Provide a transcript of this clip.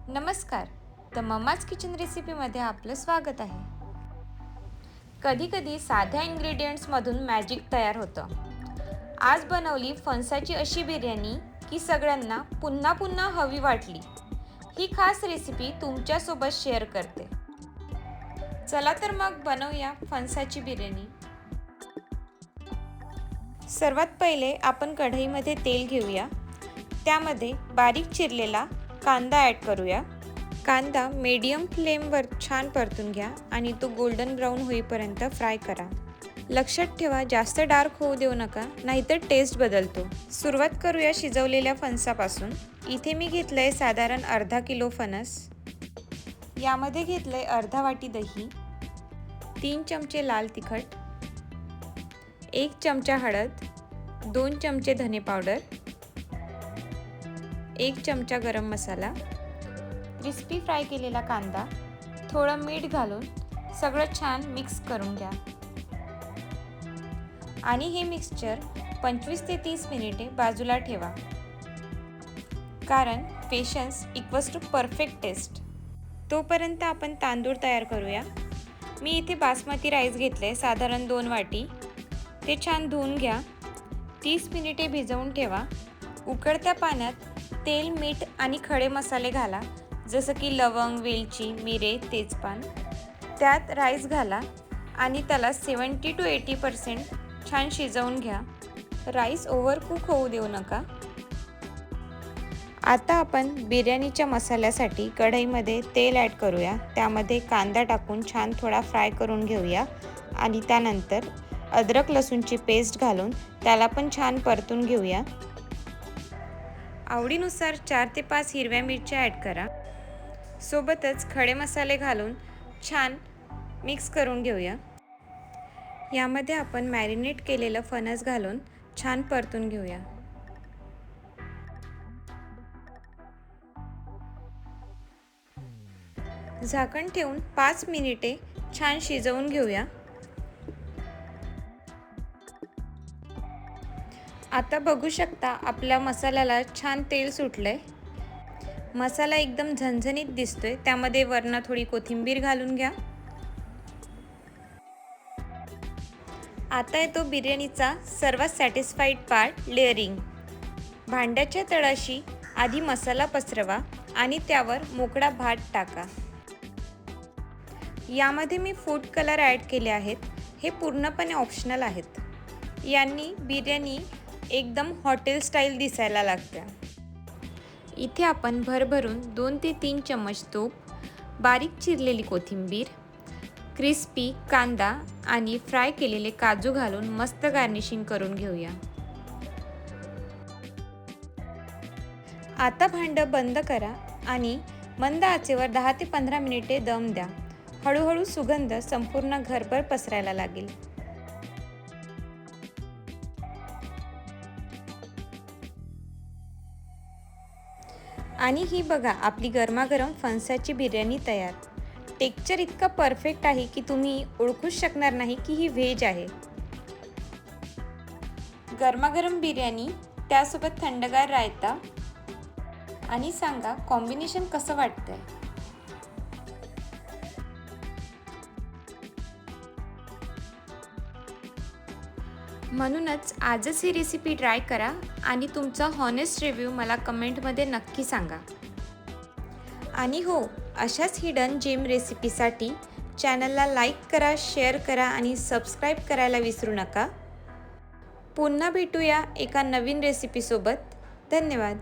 नमस्कार. The mamma's kitchen रेसिपीमध्ये आपलं स्वागत आहे. कधीकधी साध्या इंग्रेडियंट्समधून मॅजिक तयार होतं. आज बनवली फणसाची अशी बिर्याणी की सगळ्यांना पुन्हा पुन्हा हवी वाटली. ही खास रेसिपी तुमच्यासोबत शेअर करते. चला तर मग बनवूया फणसाची बिर्याणी. सर्वात पहिले आपण कढईमध्ये तेल घेऊया. त्यामध्ये बारीक चिरलेला कांदा ॲड करूया. कांदा मीडियम फ्लेमवर छान परतून घ्या आणि तो गोल्डन ब्राऊन होईपर्यंत फ्राय करा. लक्षात ठेवा, जास्त डार्क होऊ देऊ नका, नाहीतर टेस्ट बदलतो. सुरुवात करूया शिजवलेल्या फणसापासून. इथे मी घेतलंय साधारण अर्धा किलो फणस. यामध्ये घेतलंय अर्धा वाटी दही, 3 चमचे लाल तिखट, 1 चमचा हळद, 2 चमचे धने पावडर, 1 चमचा गरम मसाला, क्रिस्पी फ्राय केलेला कांदा, थोडं मीठ घालून सगळं छान मिक्स करून घ्या. आणि हे मिक्सचर 25 ते 30 मिनिटे बाजूला ठेवा, कारण patience equals to perfect taste. तोपर्यंत आपण तांदूळ तयार करूया. मी इथे बासमती राईस घेतले साधारण 2 वाटी. ते छान धुवून घ्या. 30 मिनिटे भिजवून ठेवा. उकळत्या पाण्यात तेल, मीठ आणि खडे मसाले घाला, जसं की लवंग, वेलची, मिरे, तेजपान. त्यात राईस घाला आणि त्याला 70 to 80% छान शिजवून घ्या. राईस ओव्हरकुक होऊ देऊ नका. आता आपण बिर्याणीच्या मसाल्यासाठी कढईमध्ये तेल ॲड करूया. त्यामध्ये कांदा टाकून छान थोडा फ्राय करून घेऊया आणि त्यानंतर अद्रक लसूणची पेस्ट घालून त्याला पण छान परतून घेऊया. आवडीनुसार 4 ते 5 हिरव्या मिरच्या ॲड करा. सोबतच खडे मसाले घालून छान मिक्स करून घेऊया. यामध्ये आपण मॅरिनेट केलेलं फणस घालून छान परतून घेऊया. झाकण ठेवून 5 मिनिटे छान शिजवून घेऊया. आता बघू शकता, आपल्या मसाल्याला छान तेल सुटलंय. मसाला एकदम झणझणीत दिसतोय. त्यामध्ये वरनं थोडी कोथिंबीर घालून घ्या. आता येतो बिर्याणीचा सर्वात सॅटिस्फाईड पार्ट, लेअरिंग. भांड्याच्या तळाशी आधी मसाला पसरवा आणि त्यावर मोकळा भात टाका. यामध्ये मी फूड कलर ॲड केले आहेत. हे पूर्णपणे ऑप्शनल आहेत. यांनी बिर्याणी एकदम हॉटेल स्टाईल दिसायला लागते. इथे आपण भरभरून 2 ते 3 चमच तूप, बारीक चिरलेली कोथिंबीर, क्रिस्पी कांदा आणि फ्राय केलेले काजू घालून मस्त गार्निशिंग करून घेऊया. आता भांडं बंद करा आणि मंद आचेवर 10 ते 15 मिनिटे दम द्या. हळूहळू सुगंध संपूर्ण घरभर पसरायला लागेल. आणि ही बघा, आपली गरमागरम फणसाची बिर्याणी तयार. टेक्स्चर इतका परफेक्ट आहे की तुम्ही ओळखूच शकणार नाही की ही व्हेज आहे. गरमागरम बिर्याणी, त्यासोबत थंडगार रायता. आणि सांगा, कॉम्बिनेशन कसं वाटतंय? म्हणूनच आजच ही रेसिपी ट्राय करा आणि तुमचा हॉनेस्ट रिव्ह्यू मला कमेंटमध्ये नक्की सांगा. आणि हो, अशाच हिडन जेम रेसिपीसाठी चॅनलला लाईक करा, शेअर करा आणि सबस्क्राईब करायला विसरू नका. पुन्हा भेटूया एका नवीन रेसिपीसोबत. धन्यवाद.